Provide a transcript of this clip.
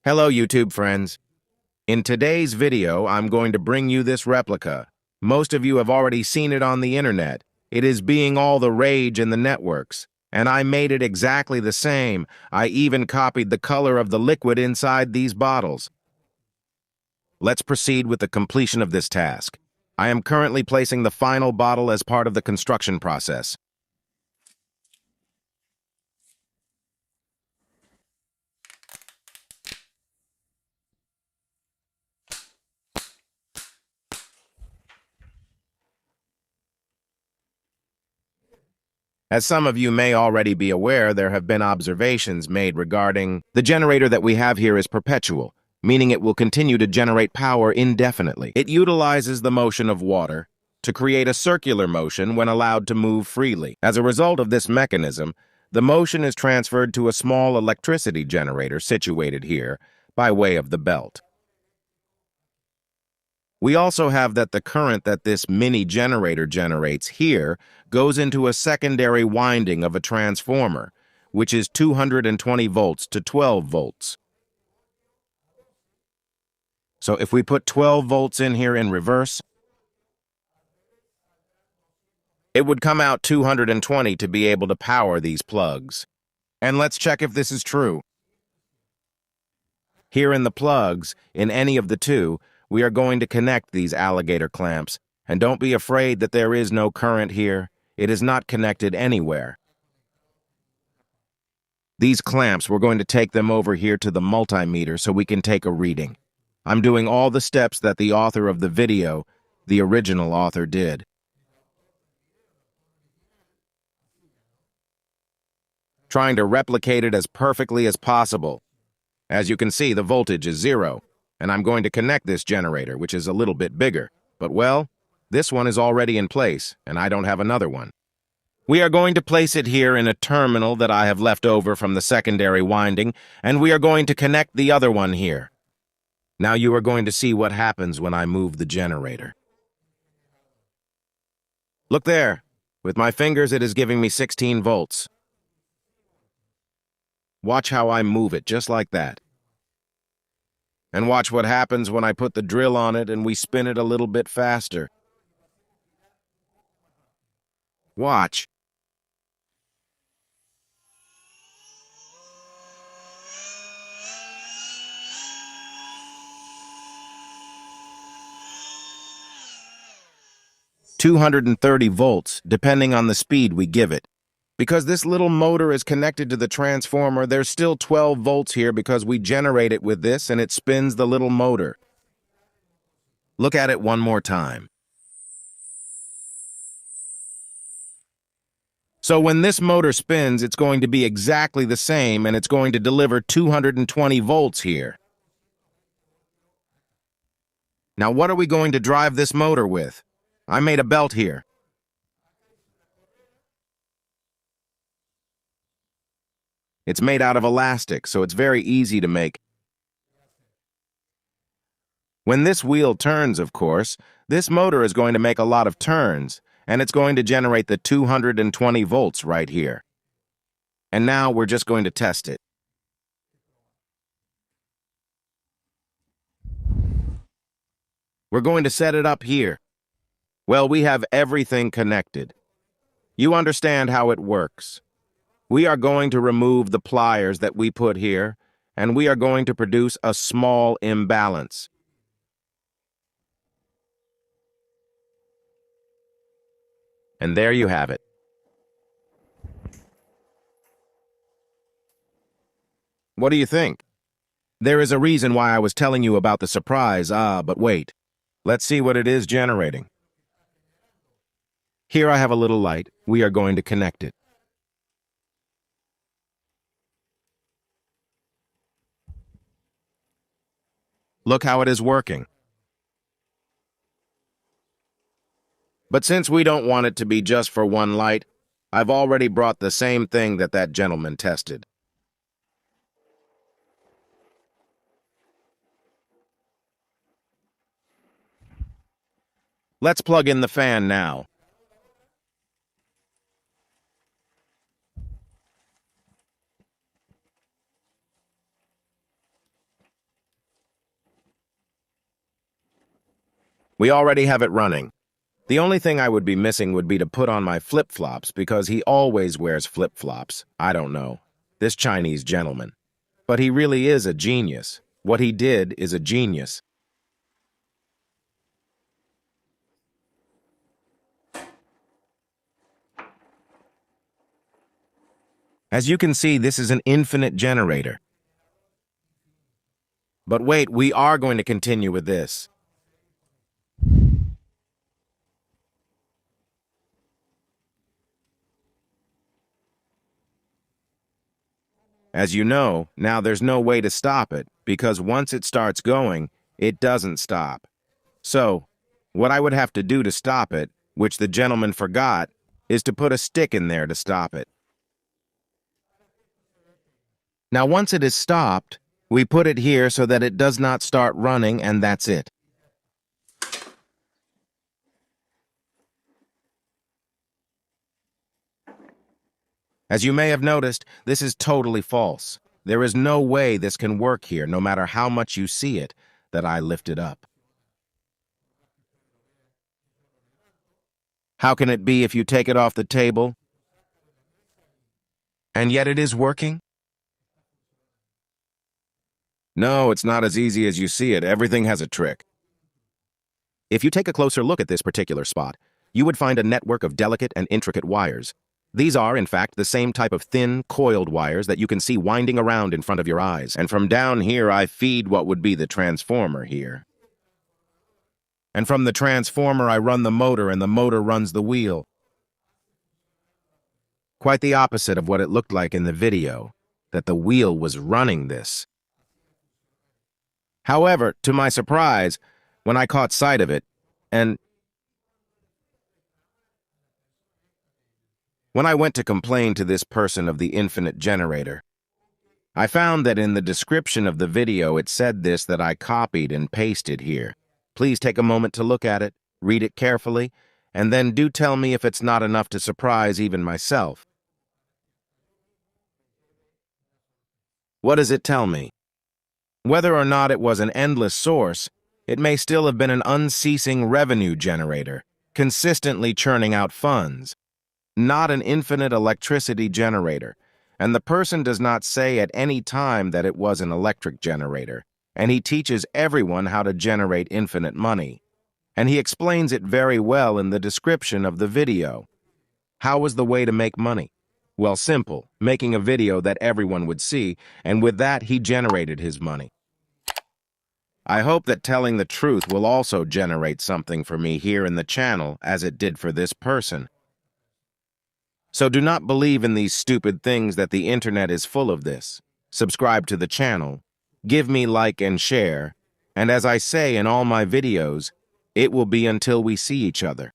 Hello, YouTube friends. In today's video, I'm going to bring you this replica. Most of you have already seen it on the internet. It is being all the rage in the networks. And I made it exactly the same. I even copied the color of the liquid inside these bottles. Let's proceed with the completion of this task. I am currently placing the final bottle as part of the construction process. As some of you may already be aware, there have been observations made regarding the generator that we have here is perpetual, meaning it will continue to generate power indefinitely. It utilizes the motion of water to create a circular motion when allowed to move freely. As a result of this mechanism, the motion is transferred to a small electricity generator situated here by way of the belt. We also have that the current that this mini generator generates here goes into a secondary winding of a transformer, which is 220 volts to 12 volts. So if we put 12 volts in here in reverse, it would come out 220 to be able to power these plugs. And let's check if this is true. Here in the plugs, in any of the two, we are going to connect these alligator clamps. And don't be afraid that there is no current here. It is not connected anywhere. These clamps, we're going to take them over here to the multimeter so we can take a reading. I'm doing all the steps that the author of the video, the original author, did. Trying to replicate it as perfectly as possible. As you can see, the voltage is 0, and I'm going to connect this generator, which is a little bit bigger. But, well, this one is already in place, and I don't have another one. We are going to place it here in a terminal that I have left over from the secondary winding, and we are going to connect the other one here. Now you are going to see what happens when I move the generator. Look there. With my fingers, it is giving me 16 volts. Watch how I move it, just like that. And watch what happens when I put the drill on it and we spin it a little bit faster. Watch. "230 volts, depending on the speed we give it. Because this little motor is connected to the transformer, there's still 12 volts here because we generate it with this and it spins the little motor. Look at it one more time. So when this motor spins, it's going to be exactly the same and it's going to deliver 220 volts here. Now what are we going to drive this motor with? I made a belt here. It's made out of elastic, so it's very easy to make. When this wheel turns, of course, this motor is going to make a lot of turns, and it's going to generate the 220 volts right here. And now we're just going to test it. We're going to set it up here. Well, we have everything connected. You understand how it works. We are going to remove the pliers that we put here, and we are going to produce a small imbalance. And there you have it. What do you think? There is a reason why I was telling you about the surprise, but wait. Let's see what it is generating. Here I have a little light. We are going to connect it. Look how it is working. But since we don't want it to be just for one light, I've already brought the same thing that gentleman tested. Let's plug in the fan now. We already have it running. The only thing I would be missing would be to put on my flip-flops because he always wears flip-flops. I don't know. This Chinese gentleman. But he really is a genius. What he did is a genius. As you can see, this is an infinite generator. But wait, we are going to continue with this. As you know, now there's no way to stop it, because once it starts going, it doesn't stop. So, what I would have to do to stop it, which the gentleman forgot, is to put a stick in there to stop it. Now once it is stopped, we put it here so that it does not start running, and that's it. As you may have noticed, this is totally false. There is no way this can work here, no matter how much you see it, that I lift it up. How can it be if you take it off the table? And yet it is working? No, it's not as easy as you see it. Everything has a trick. If you take a closer look at this particular spot, you would find a network of delicate and intricate wires. These are, in fact, the same type of thin, coiled wires that you can see winding around in front of your eyes. And from down here, I feed what would be the transformer here. And from the transformer, I run the motor, and the motor runs the wheel. Quite the opposite of what it looked like in the video, that the wheel was running this. However, to my surprise, when I caught sight of it, and when I went to complain to this person of the infinite generator, I found that in the description of the video it said this that I copied and pasted here. Please take a moment to look at it, read it carefully, and then do tell me if it's not enough to surprise even myself. What does it tell me? Whether or not it was an endless source, it may still have been an unceasing revenue generator, consistently churning out funds. Not an infinite electricity generator, and the person does not say at any time that it was an electric generator, and he teaches everyone how to generate infinite money. And he explains it very well in the description of the video. How was the way to make money? Well, simple, making a video that everyone would see, and with that he generated his money. I hope that telling the truth will also generate something for me here in the channel as it did for this person. So do not believe in these stupid things that the internet is full of this. Subscribe to the channel, give me like and share, and as I say in all my videos, it will be until we see each other.